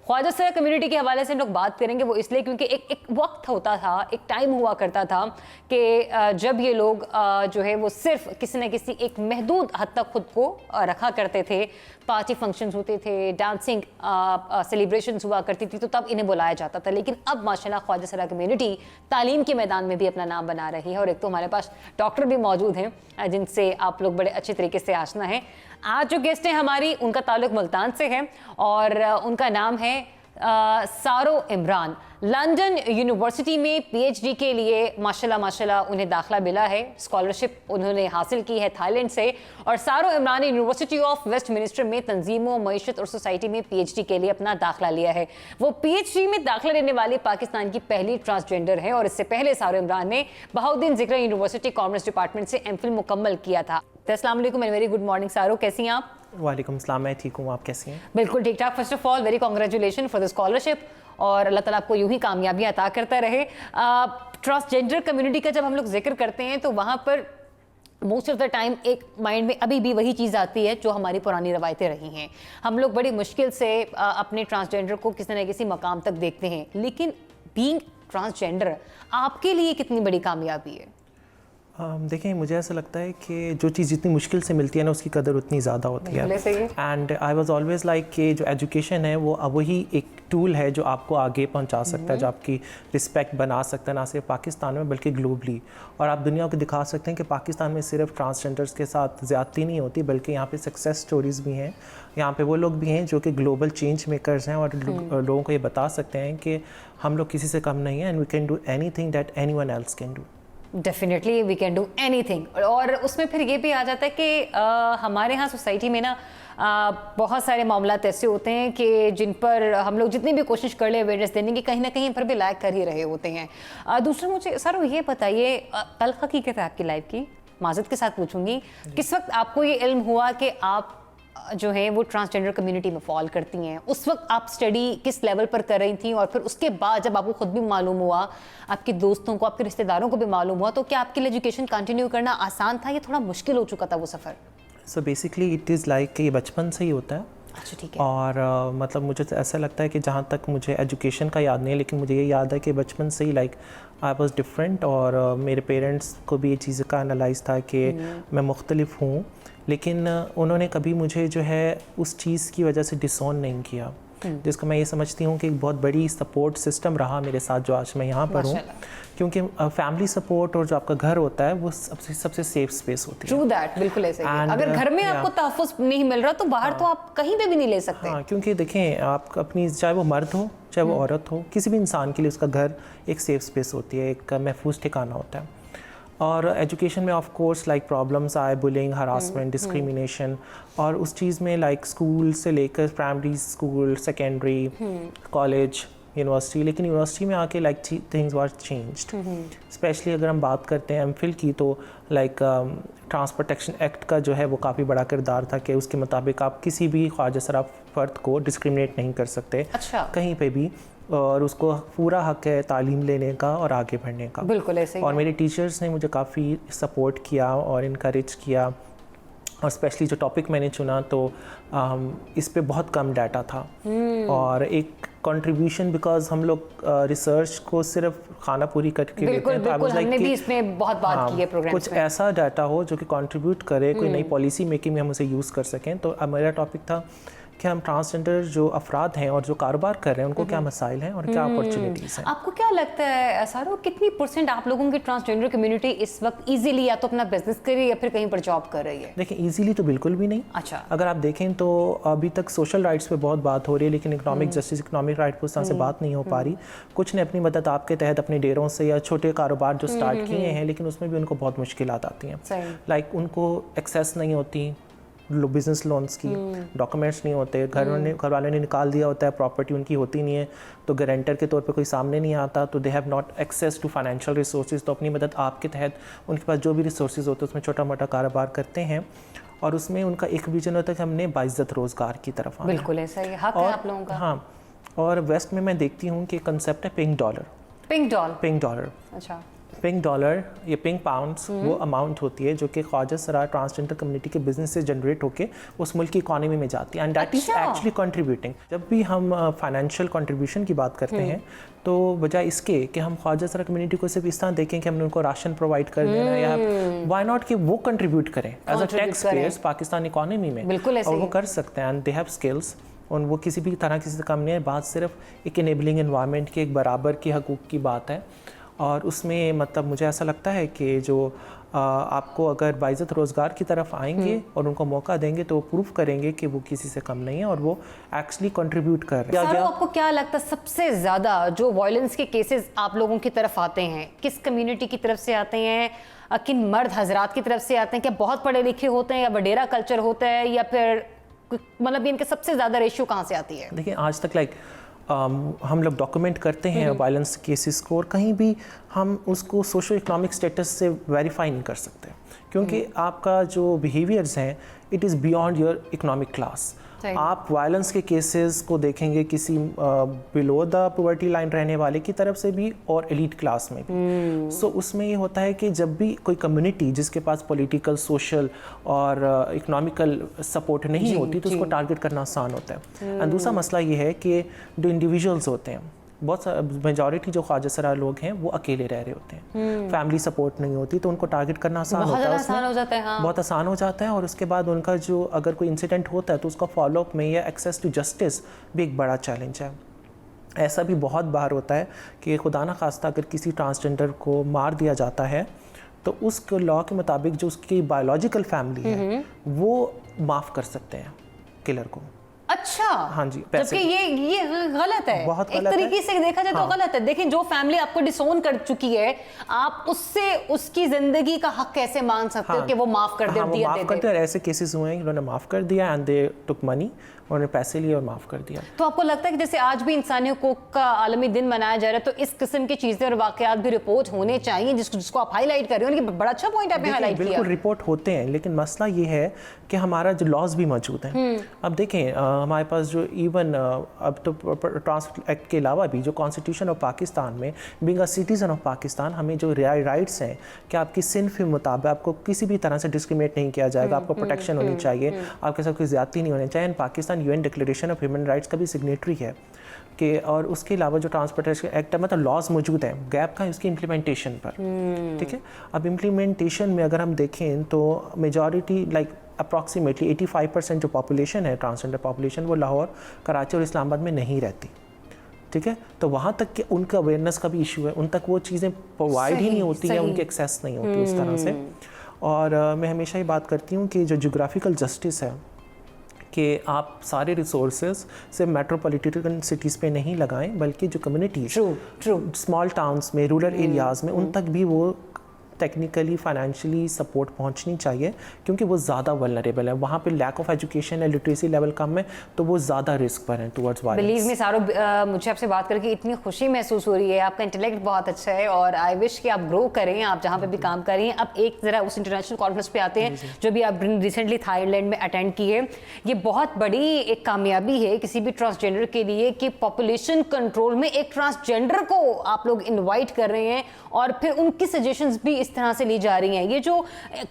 ख्वाजा सरा कम्युनिटी के हवाले से हम लोग बात करेंगे, वो इसलिए क्योंकि एक वक्त होता था, एक टाइम हुआ करता था कि जब ये लोग जो है वो सिर्फ किसी न किसी एक महदूद हद तक खुद को रखा करते थे। पार्टी फंक्शंस होते थे, डांसिंग सेलिब्रेशंस हुआ करती थी, तो तब इन्हें बुलाया जाता था। लेकिन अब माशाल्लाह ख्वाजा सरा कम्युनिटी तालीम के मैदान में भी अपना नाम बना रही है। और एक तो हमारे पास डॉक्टर भी मौजूद हैं जिनसे आप लोग बड़े अच्छे तरीके से आशना हैं। आज जो गेस्ट हैं हमारी, उनका ताल्लुक मुल्तान से है और उनका नाम है सारो इमरान। लंदन यूनिवर्सिटी में पीएचडी के लिए माशाल्लाह उन्हें दाखिला मिला है। स्कॉलरशिप उन्होंने हासिल की है थाईलैंड से। और सारो इमरान ने यूनिवर्सिटी ऑफ वेस्टमिनिस्टर में तंजीमों, मईशत और सोसाइटी में पीएचडी के लिए अपना दाखिला लिया है। वो पीएचडी में दाखिला लेने वाली पाकिस्तान की पहली ट्रांसजेंडर है। और इससे पहले सारो इमरान ने बहाउद्दीन ज़िक्र यूनिवर्सिटी कॉमर्स डिपार्टमेंट से एमफिल मुकम्मल किया था। अस्सलाम वालेकुम एंड वेरी गुड मॉर्निंग सारो, कैसी हैं आप? वालेकुम सलाम, मैं ठीक हूँ, आप कैसी हैं? बिल्कुल ठीक ठाक। First of all very congratulation for the scholarship और अल्लाह ताला आपको यूं ही कामयाबियां अता करता रहे। ट्रांसजेंडर कम्युनिटी का जब हम लोग जिक्र करते हैं तो वहाँ पर मोस्ट ऑफ द टाइम एक माइंड में अभी भी वही चीज़ आती है जो हमारी पुरानी रवायतें रही हैं। हम लोग बड़ी मुश्किल से अपने ट्रांसजेंडर को किसी न किसी मकाम तक देखते हैं। लेकिन बीइंग ट्रांसजेंडर आपके लिए कितनी बड़ी कामयाबी है? देखिए, मुझे ऐसा लगता है कि जो चीज़ जितनी मुश्किल से मिलती है ना, उसकी कदर उतनी ज़्यादा होती है। And I was always like कि जो एजुकेशन है वो वही एक टूल है जो आपको आगे पहुंचा सकता है, जो आपकी रिस्पेक्ट बना सकता है, ना सिर्फ पाकिस्तान में बल्कि ग्लोबली। और आप दुनिया को दिखा सकते हैं कि पाकिस्तान में सिर्फ ट्रांसजेंडर्स के साथ ज़्यादती नहीं होती, बल्कि यहाँ पे सक्सेस स्टोरीज़ भी हैं। यहाँ पे वो लोग भी हैं जो कि ग्लोबल चेंज मेकर्स हैं और लोगों को ये बता सकते हैं कि हम लोग किसी से कम नहीं हैं and we can do anything that anyone else can do. Definitely we can do anything. और उसमें फिर ये भी आ जाता है कि हमारे यहाँ सोसाइटी में ना बहुत सारे मामलात ऐसे होते हैं कि जिन पर हम लोग जितनी भी कोशिश कर ले अवेयरनेस देने की, कहीं ना कहीं पर भी लैग कर ही रहे होते हैं। दूसरा मुझे सर ये बताइए, तल्ख हकीकत है आपकी लाइफ की, माजरत के साथ पूछूंगी, किस वक्त आपको ये इल्म हुआ कि आप जो है वो ट्रांसजेंडर कम्युनिटी में फॉल करती हैं? उस वक्त आप स्टडी किस लेवल पर कर रही थी? और फिर उसके बाद जब आपको खुद भी मालूम हुआ, आपके दोस्तों को, आपके रिश्तेदारों को भी मालूम हुआ, तो क्या आपके लिए एजुकेशन कंटिन्यू करना आसान था या थोड़ा मुश्किल हो चुका था वो सफ़र? So basically it is like कि ये बचपन से ही होता है। अच्छा, ठीक है। और मतलब मुझे तो ऐसा लगता है कि जहाँ तक मुझे एजुकेशन का याद नहीं है, लेकिन मुझे ये याद है कि बचपन से ही लाइक आई वॉज डिफरेंट। और मेरे पेरेंट्स को भी ये चीज़ का एनालाइज था कि मैं मुख्तलिफ हूँ, लेकिन उन्होंने कभी मुझे जो है उस चीज़ की वजह से डिसोन नहीं किया, जिसको मैं ये समझती हूँ कि एक बहुत बड़ी सपोर्ट सिस्टम रहा मेरे साथ जो आज मैं यहाँ पर हूँ। क्योंकि फैमिली सपोर्ट और जो आपका घर होता है वो सबसे सेफ स्पेस होती है। ट्रू दैट, बिल्कुल ऐसे ही। अगर घर में आपको तहफ़्फ़ुज़ नहीं मिल रहा तो बाहर तो आप कहीं पे भी नहीं ले सकते। हाँ, क्योंकि देखें, आप अपनी, चाहे वो मर्द हो चाहे वो औरत हो, किसी भी इंसान के लिए उसका घर एक सेफ स्पेस होती है, एक महफूज ठिकाना होता है। और एजुकेशन में ऑफ कोर्स लाइक प्रॉब्लम्स आए, बुलिंग, हरासमेंट, डिस्क्रिमिनेशन, और उस चीज़ में लाइक स्कूल से लेकर primary school, secondary, college, university, लेकिन यूनिवर्सिटी में आके like things were changed. Specially अगर हम बात करते हैं एमफिल की, तो लाइक ट्रांस प्रोटेक्शन एक्ट का जो है वो काफ़ी बड़ा किरदार था कि उसके मुताबिक आप किसी भी ख्वाजा सरा फ़र्द को डिस्क्रिमिनेट नहीं कर सकते। अच्छा। कहीं पे भी, और उसको पूरा हक है तालीम लेने का और आगे बढ़ने का। बिल्कुल ऐसे ही। और मेरे टीचर्स ने मुझे काफ़ी सपोर्ट किया और इनकरेज किया। और स्पेशली जो टॉपिक मैंने चुना तो इस पे बहुत कम डाटा था और एक कंट्रीब्यूशन, बिकॉज हम लोग रिसर्च को सिर्फ खाना पूरी करके लेते हैं। बिल्कुल, हमने भी इसमें बहुत बात की है प्रोग्राम में। कुछ ऐसा डाटा हो जो कि कंट्रीब्यूट करे, कोई नई पॉलिसी मेकिंग में हम उसे यूज़ कर सकें। तो मेरा टॉपिक था कि हम ट्रांसजेंडर जो अफराद हैं और जो कारोबार कर रहे हैं उनको क्या मसाइल हैं और क्या अपॉर्चुनिटीज़ हैं। आपको क्या लगता है सारो, कितनी % आप लोगों की ट्रांसजेंडर कम्युनिटी इस वक्त इजीली या तो अपना बिजनेस कर रही है या फिर कहीं पर जॉब कर रही है? देखिए, इजीली तो बिल्कुल भी नहीं। अच्छा। अगर आप देखें तो अभी तक सोशल राइट्स पे बहुत बात हो रही है, लेकिन इकोनॉमिक जस्टिस, इकोनॉमिक राइट पर उस तरह से बात नहीं हो पा रही। कुछ ने अपनी मदद आपके तहत अपने डेरों से या छोटे कारोबार जो स्टार्ट किए हैं, लेकिन उसमें भी उनको बहुत मुश्किलात आती हैं। लाइक उनको एक्सेस नहीं होती बिजनेस लोन्स की, डॉक्यूमेंट्स नहीं होते, घर वालों ने निकाल दिया होता है, प्रॉपर्टी उनकी होती नहीं है, तो गारंटर के तौर पे कोई सामने नहीं आता, तो they have not access to financial resources. तो अपनी मदद आपके तहत उनके पास जो भी रिसोर्सेज होते हैं उसमें छोटा मोटा कारोबार करते हैं और उसमें उनका एक विजन होता है कि हमने बाइज्जत रोज़गार की तरफ आना। बिल्कुल ऐसा ही हक है आप लोगों का। हाँ, और वेस्ट में मैं देखती हूँ कि कंसेप्ट है pink dollar. Pink dollar? Pink dollar. अच्छा। पिंक डॉलर या पिंक पाउंड्स वो अमाउंट होती है जो कि ख्वाजा सरा ट्रांसजेंडर कम्युनिटी के बिजनेस से जनरेट होके उस मुल्क की इकॉनमी में जाती है, and that is actually contributing. जब भी हम फाइनेंशियल कंट्रीब्यूशन की बात करते हैं तो बजाय इसके कि हम ख्वाजा सरा कम्युनिटी को सिर्फ इस तरह देखें कि हमने उनको राशन प्रोवाइड कर देना या व्हाई नॉट कि वो कंट्रीब्यूट करें as a tax payers Pakistan economy में, और वो कर सकते हैं, एंड दे हैव स्किल्स, और वो किसी भी तरह किसी से कम नहीं है। बात सिर्फ एक इनेबलिंग एनवायरनमेंट की, एक बराबर की हकूक़ की बात है, और उसमें मतलब मुझे ऐसा लगता है कि जो आपको अगर बाइज़्ज़त रोज़गार की तरफ आएंगे और उनको मौका देंगे तो वो प्रूफ करेंगे कि वो किसी से कम नहीं है और वो एक्चुअली कंट्रीब्यूट कर रहे हैं। आपको क्या लगता है सबसे ज़्यादा जो वायलेंस के केसेस आप लोगों की तरफ आते हैं किस कम्युनिटी की तरफ से आते हैं, किन मर्द हजरात की तरफ से आते हैं? क्या बहुत पढ़े लिखे होते हैं या वडेरा कल्चर होता है, या फिर मतलब इनके सबसे ज़्यादा रेशियो कहाँ से आती है? देखिए आज तक हम लोग डॉक्यूमेंट करते हैं वायलेंस केसेस को, और कहीं भी हम उसको सोशो इकोनॉमिक स्टेटस से वेरीफाई नहीं कर सकते, क्योंकि आपका जो बिहेवियर्स हैं it is beyond your economic class. आप वायलेंस के केसेस को देखेंगे किसी बिलो द पॉवर्टी लाइन रहने वाले की तरफ से भी और एलीट क्लास में भी। सो उसमें ये होता है कि जब भी कोई कम्युनिटी जिसके पास पॉलिटिकल, सोशल और इकोनॉमिकल सपोर्ट नहीं होती तो उसको टारगेट करना आसान होता है। और दूसरा मसला ये है कि जो इंडिविजुअल्स होते हैं, बहुत मेजॉरिटी जो ख्वाजा सरा लोग हैं वो अकेले रह रहे होते हैं, फैमिली सपोर्ट नहीं होती, तो उनको टारगेट करना आसान होता है, बहुत आसान हो जाता है। और उसके बाद उनका जो अगर कोई इंसिडेंट होता है तो उसका फॉलोअप में या एक्सेस टू जस्टिस भी एक बड़ा चैलेंज है। ऐसा भी बहुत बार होता है कि खुदा न खास्ता अगर किसी ट्रांसजेंडर को मार दिया जाता है तो उस लॉ के मुताबिक जो उसकी बायोलॉजिकल फैमिली है वो माफ़ कर सकते हैं किलर को। अच्छा, हाँ जी, जबकि ये गलत है, बहुत एक तरीके से देखा जाए तो गलत है। देखिए जो फैमिली आपको डिसोन कर चुकी है, आप उससे उसकी जिंदगी का हक कैसे मांग सकते हो कि वो माफ कर दे? माफ कर दे। ऐसे केसेस हुए हैं उन्होंने माफ कर दिया एंड दे टुक मनी, उन्होंने पैसे लिए और माफ़ कर दिया। तो आपको लगता है कि जैसे आज भी इंसानी हुकूक का आलमी दिन मनाया जा रहा है तो इस किस्म की चीज़ें और वाक़यात भी रिपोर्ट होने चाहिए, जिसको आप हाईलाइट कर रहे हो? बड़ा अच्छा पॉइंट आपने हाईलाइट किया। बिल्कुल रिपोर्ट होते हैं, लेकिन मसला ये है कि हमारा जो लॉज भी मौजूद हैं। अब देखें हमारे पास जो इवन अब तो ट्रांसफर एक्ट के अलावा भी जो कॉन्स्टिट्यूशन ऑफ पाकिस्तान में being a citizen of Pakistan हमें जो राइट्स हैं कि आपकी सिन्फ के मुताबिक आपको किसी भी तरह से डिस्क्रिमिनेट नहीं किया जाएगा, आपको प्रोटेक्शन होनी चाहिए, आपके साथ कोई ज़्यादती नहीं होनी चाहिए। Pakistan UN declaration of human rights का भी सिग्नेटरी है कि, और उसके अलावा जो ट्रांसपोर्टेशन एक्ट है मतलब लॉज मौजूद हैं, गैप का है उसकी इम्प्लीमेंटेशन पर। ठीक है, अब इम्प्लीमेंटेशन में अगर हम देखें तो मेजॉरिटी लाइक अप्रॉक्सीमेटली 85% जो पॉपुलेशन है ट्रांसजेंडर पॉपुलेशन वो लाहौर, कराची और इस्लामाबाद में नहीं रहती। ठीक है, तो वहाँ तक कि उनका अवेयरनेस का भी इशू है, उन तक वो चीज़ें प्रोवाइड ही नहीं होती है, उनकी एक्सेस नहीं होती उस तरह से। और मैं हमेशा ही बात करती हूँ कि जो जोग्राफिकल जस्टिस है कि आप सारे रिसोर्सेज सिर्फ मेट्रोपॉलिटन सिटीज़ पे नहीं लगाएं, बल्कि जो कम्युनिटीज़ स्मॉल टाउन्स में, रूरल एरियाज़ में, उन तक भी वो टेक्निकली फाइनेंशियली सपोर्ट पहुंचनी चाहिए, क्योंकि वो ज़्यादा वल्नरेबल है। वहाँ पे लैक ऑफ एजुकेशन है, लिटरेसी लेवल कम है, तो वो ज़्यादा रिस्क पर है टुवर्ड्स वायलेंस। बिलीव मी सारो, मुझे आपसे बात करके इतनी खुशी महसूस हो रही है, आपका इंटेलेक्ट बहुत अच्छा है और आई विश कि आप ग्रो करें, आप जहाँ पे भी काम कर रही हैं। अब एक ज़रा उस इंटरनेशनल कॉन्फ्रेंस पे आते हैं जो भी आप रिसेंटली थाईलैंड में अटेंड की है। ये बहुत बड़ी एक कामयाबी है किसी भी ट्रांसजेंडर के लिए कि पॉपुलेशन कंट्रोल में एक ट्रांसजेंडर को आप लोग इन्वाइट कर रहे हैं और फिर उनकी सजेशंस भी इस तरह से ली जा रही हैं। ये जो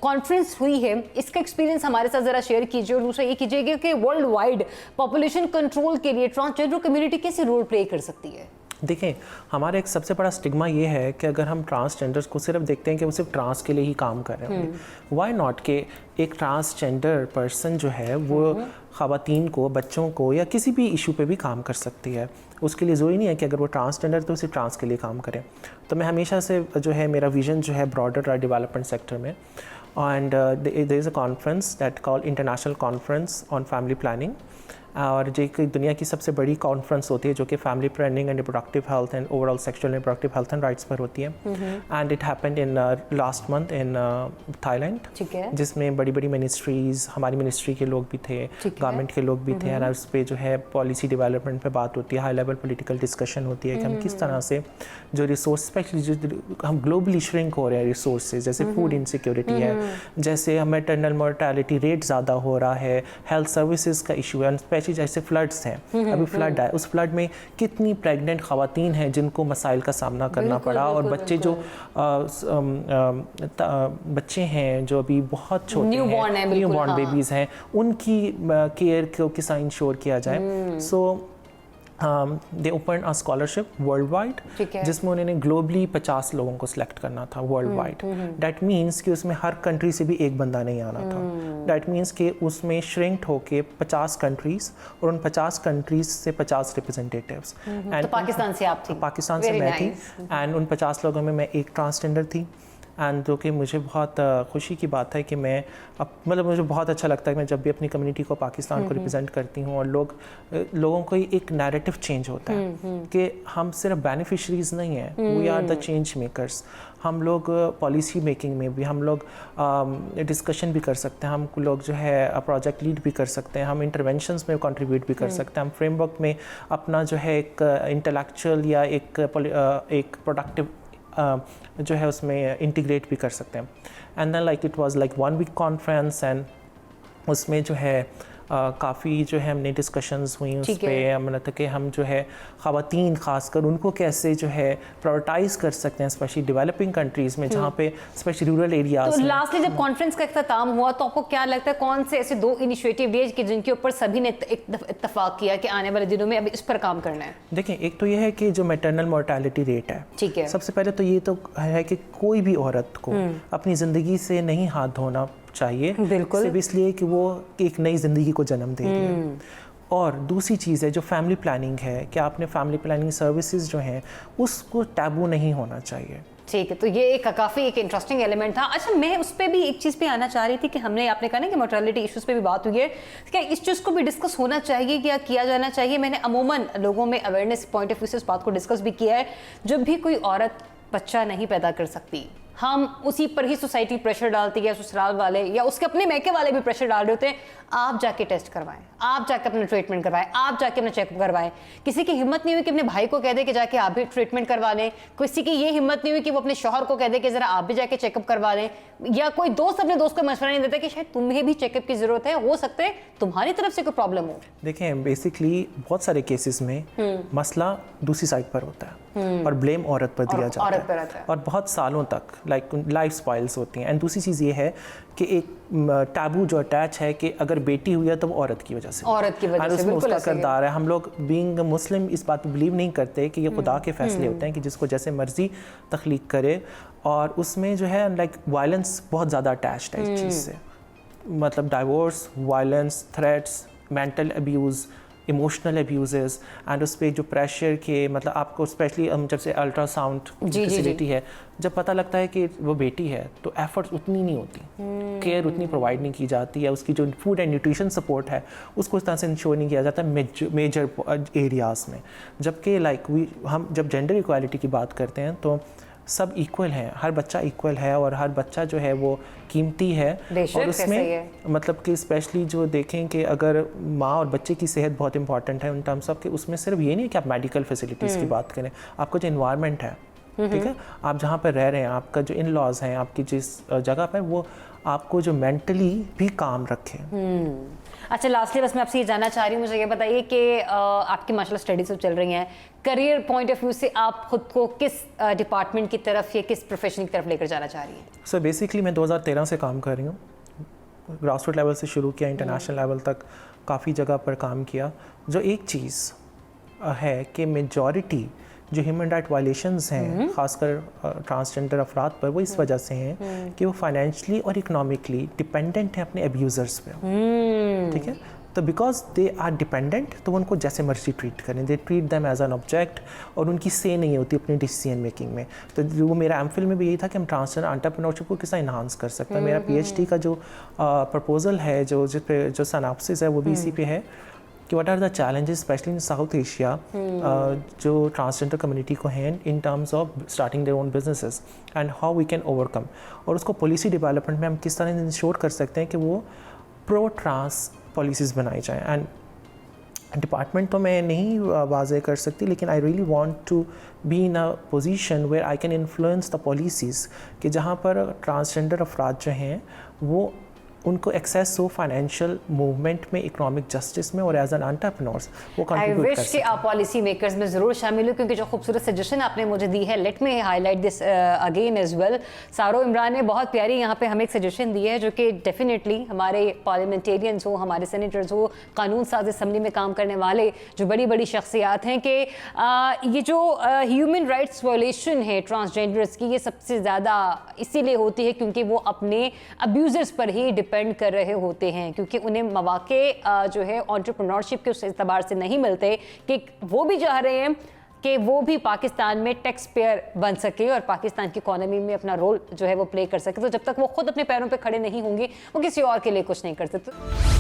कॉन्फ्रेंस हुई है इसका एक्सपीरियंस हमारे साथ जरा शेयर कीजिए, और दूसरा ये कीजिएगा कि वर्ल्ड वाइड पॉपुलेशन कंट्रोल के लिए ट्रांसजेंडर कम्युनिटी कैसे रोल प्ले कर सकती है? देखें, हमारा एक सबसे बड़ा स्टिग्मा ये है कि अगर हम ट्रांसजेंडर्स को सिर्फ देखते हैं कि वो सिर्फ ट्रांस के लिए ही काम कर रहे हैं, व्हाई नॉट कि एक ट्रांसजेंडर पर्सन जो है वो ख़वातीन को, बच्चों को या किसी भी इशू पे भी काम कर सकती है। उसके लिए ज़रूरी नहीं है कि अगर वो ट्रांसजेंडर तो सिर्फ ट्रांस के लिए काम करें। तो मैं हमेशा से जो है मेरा विजन जो है ब्रॉडर डेवलपमेंट सेक्टर में, and there is a conference that called international conference on family planning, और जो कि दुनिया की सबसे बड़ी कॉन्फ्रेंस होती है जो कि family planning and reproductive health and overall sexual and reproductive health and rights पर होती है। And it happened in last month in Thailand, जिसमें बड़ी बड़ी मिनिस्ट्रीज़, हमारी मिनिस्ट्री के लोग भी थे, गवर्नमेंट के लोग भी थे, और उस पर जो है पॉलिसी डेवलपमेंट पे बात होती है, हाई लेवल पॉलिटिकल डिस्कशन होती है कि हम किस तरह से जो रिसोर्स, स्पेशली जो हम ग्लोबली श्रिंक हो रहे हैं रिसोर्सेज, जैसे फूड इनसिक्योरिटी है, जैसे मैटरनल मोर्टेलिटी रेट ज़्यादा हो रहा है, हेल्थ सर्विसेज का इशू है, स्पेशली जैसे फ्लड्स हैं, अभी फ्लड आए, उस फ्लड में कितनी प्रेग्नेंट ख़वातीन हैं जिनको मसाइल का सामना करना पड़ा, और बच्चे जो बच्चे हैं जो अभी बहुत छोटे हैं, न्यू बॉर्न बेबीज़ हैं, उनकी केयर को किस इंश्योर किया जाए। So they open a scholarship worldwide, जिसमें उन्होंने ग्लोबली 50 लोगों को सिलेक्ट करना था वर्ल्ड वाइड। डैट मीन्स कि उसमें हर कंट्री से भी एक बंदा नहीं आना था। डैट मीन्स कि उसमें श्रिंक्ड होके 50 कंट्रीज़, और उन 50 कंट्रीज से 50 रिप्रेजेंटेटिव्स। तो पाकिस्तान से आप थी? पाकिस्तान से मैं थी, एंड उन 50 लोगों में मैं एक ट्रांसजेंडर थी। एंड जो कि मुझे बहुत खुशी की बात है कि मैं मतलब मुझे बहुत अच्छा लगता है कि मैं जब भी अपनी कम्युनिटी को, पाकिस्तान को रिप्रेजेंट करती हूँ, और लोगों को एक नैरेटिव चेंज होता है कि हम सिर्फ बेनिफिशरीज नहीं हैं, we are the change makers. हम लोग पॉलिसी मेकिंग में भी, हम लोग डिस्कशन भी कर सकते हैं, हम लोग जो है प्रोजेक्ट लीड भी कर सकते हैं, हम इंटरवेंशंस में कंट्रीब्यूट भी कर सकते हैं, हम फ्रेमवर्क में अपना जो है एक इंटेलेक्चुअल या एक प्रोडक्टिव जो है उसमें इंटीग्रेट भी कर सकते हैं। And then like it was like 1 week conference, and उसमें जो है काफ़ी जो है हमने डिस्कशंस हुई उस पर, मतलब कि हम जो है ख़वातीन ख़ासकर उनको कैसे जो है प्रायोरिटाइज़ कर सकते हैं, स्पेशली डेवलपिंग कंट्रीज़ में जहाँ पे स्पेशली रूरल एरियाज। तो लास्टली जब कॉन्फ्रेंस का इख्तिताम हुआ तो आपको क्या लगता है कौन से ऐसे 2 इनिशिएटिव लिए कि जिनके ऊपर सभी ने इत्तेफाक किया कि आने वाले दिनों में अब इस पर काम करना है? देखिए, एक तो ये है कि जो मैटरनल मोर्टेलिटी रेट है, ठीक है, सबसे पहले तो ये तो है कि कोई भी औरत को अपनी ज़िंदगी से नहीं हाथ धोना चाहिए, बिल्कुल, सिर्फ इसलिए कि वो एक नई ज़िंदगी को जन्म दे रही है। और दूसरी चीज़ है जो फैमिली प्लानिंग है, कि आपने फैमिली प्लानिंग सर्विसेज जो हैं उसको टैबू नहीं होना चाहिए। ठीक है, तो ये काफ़ी एक इंटरेस्टिंग एलिमेंट था। अच्छा, मैं उस पर भी एक चीज़ पे आना चाह रही थी कि हमने आपने कहा ना कि मोर्टेलिटी इश्यूज़ पे भी बात हुई है, क्या इस चीज़ को भी डिस्कस होना चाहिए, क्या किया जाना चाहिए? मैंने अमूमन लोगों में अवेयरनेस पॉइंट ऑफ व्यू से इस बात को डिस्कस भी किया है। जब भी कोई औरत बच्चा नहीं पैदा कर सकती, हम उसी पर ही सोसाइटी प्रेशर डालती है, ससुराल वाले या उसके अपने मैके वाले भी प्रेशर डाल रहे होते हैं, आप जाके टेस्ट करवाएं, आप जाके अपना ट्रीटमेंट करवाएं, आप जाके अपना चेकअप करवाएं। किसी की हिम्मत नहीं हुई कि अपने भाई को कह दे कि जाके आप भी ट्रीटमेंट करवा लें, किसी की ये हिम्मत नहीं हुई कि वो अपने शौहर को कह दे कि ज़रा आप भी जाके चेकअप करवा लें, या कोई दोस्त अपने दोस्त को मशवरा नहीं देता कि शायद तुम्हें भी चेकअप की ज़रूरत है, हो सकता है तुम्हारी तरफ से कोई प्रॉब्लम हो। देखें, बेसिकली बहुत सारे केसेस में मसला दूसरी साइड पर होता है और ब्लेम औरत पर दिया जाता है, और बहुत सालों तक लाइफ स्पॉइल्स होती हैं। एंड दूसरी चीज़ ये है कि एक टैबू जो अटैच है कि अगर बेटी हुई है तो वो औरत की वजह से, उसमें उसका किरदार है। हम लोग बीइंग मुस्लिम इस बात पर बिलीव नहीं करते कि ये खुदा के फैसले होते हैं कि जिसको जैसे मर्जी तख्लीक करे, और उसमें जो है लाइक वायलेंस बहुत ज़्यादा अटैच्ड है इस चीज़ से, मतलब divorce, violence, threats, mental abuse, emotional abuse, and उस पर जो प्रेशर के, मतलब आपको स्पेशली जब से अल्ट्रासाउंड फैसिलिटी है, जब पता लगता है कि वो बेटी है तो एफर्ट्स उतनी नहीं होती, केयर उतनी प्रोवाइड नहीं की जाती है, उसकी जो फूड एंड न्यूट्रिशन सपोर्ट है उसको इस तरह से इंश्योर नहीं किया जाता मेजर एरियाज़ में। जबकि हम जब जेंडर इक्वालिटी की बात करते हैं तो सब इक्वल हैं, हर बच्चा इक्वल है, और हर बच्चा जो है वो कीमती है। और उसमें मतलब कि स्पेशली जो देखें कि अगर माँ और बच्चे की सेहत बहुत इंपॉर्टेंट है उन टर्म्स ऑफ कि उसमें सिर्फ ये नहीं कि आप मेडिकल फैसिलिटीज़ की बात करें, आपका जो इन्वायरमेंट है, ठीक है, आप जहाँ पर रह रहे हैं, आपका जो इन लॉज हैं, आपकी जिस जगह पर, वो आपको जो मेंटली भी काम रखे। अच्छा, लास्टली बस मैं आपसे ये जानना चाह रही हूँ, मुझे ये बताइए कि आपकी माशाल्लाह स्टडीज चल रही हैं, करियर पॉइंट ऑफ व्यू से आप खुद को किस डिपार्टमेंट की तरफ या किस प्रोफेशन की तरफ लेकर जाना चाह रही हैं? सो बेसिकली मैं 2013 से काम कर रही हूँ, ग्रास रूट लेवल से शुरू किया, इंटरनेशनल लेवल तक काफ़ी जगह पर काम किया। जो एक चीज़ है कि मेजॉरिटी जो ह्यूमन राइट वायलेशंस हैं, ख़ासकर ट्रांसजेंडर अफराद पर, वो इस वजह से हैं कि वो फाइनेंशियली और इकोनॉमिकली डिपेंडेंट हैं अपने अब्यूज़र्स पे, ठीक है। तो बिकॉज दे आर डिपेंडेंट, तो वो उनको जैसे मर्जी ट्रीट करें, they treat them as an object, और उनकी से नहीं होती अपनी डिसीजन मेकिंग में। तो जो मेरा एमफिल में भी यही था कि हम ट्रांसजेंडर एंटरप्रेन्योरशिप को किस तरह इन्हांस कर सकते हैं। मेरा पीएचडी का जो प्रपोजल है, जो सिनॉप्सिस है, वो भी इसी पे है कि what are the challenges specially in South Asia जो ट्रांसजेंडर कम्युनिटी को हैं in terms of starting their own businesses, and how we can overcome, और उसको पॉलिसी डेवलपमेंट में हम किस तरह इंश्योर कर सकते हैं कि वो प्रो ट्रांस पॉलिसीज़ बनाई जाएँ। एंड डिपार्टमेंट तो मैं नहीं वाज़े कर सकती, लेकिन I really want to be in a position where I can influence the policies, कि जहाँ पर ट्रांसजेंडर अफराद जो हैं वो उनको एक्सेस हो फाइनेंशियल मूवमेंट में, इकोनॉमिक जस्टिस में, और एज एन एंटरप्रेन्योर्स वो आई कंट्रीब्यूट कर विश कि आप पॉलिसी मेकर्स में ज़रूर शामिल हो, क्योंकि जो खूबसूरत सजेशन आपने मुझे दी है, let me highlight this again as well. सारो इमरान ने बहुत प्यारी यहाँ पे हमें एक सजेशन दी है, जो कि डेफिनेटली हमारे पार्लियामेंटेरियंस हो, हमारे सेनेटर्स हो, कानून साज असम्बली में काम करने वाले जो बड़ी बड़ी शख्सियात हैं, कि ये जो ह्यूमन राइट्स वायलेशन है ट्रांसजेंडर्स की, ये सबसे ज़्यादा इसीलिए होती है क्योंकि वो अपने अब्यूज़र्स पर ही डिपेंड कर रहे होते हैं, क्योंकि उन्हें मौके जो है एंटरप्रेन्योरशिप के उस एतबार से नहीं मिलते कि वो भी चाह रहे हैं कि वो भी पाकिस्तान में टैक्स पेयर बन सके और पाकिस्तान की इकोनॉमी में अपना रोल जो है वो प्ले कर सके। तो जब तक वो खुद अपने पैरों पे खड़े नहीं होंगे, वो किसी और के लिए कुछ नहीं कर सकते।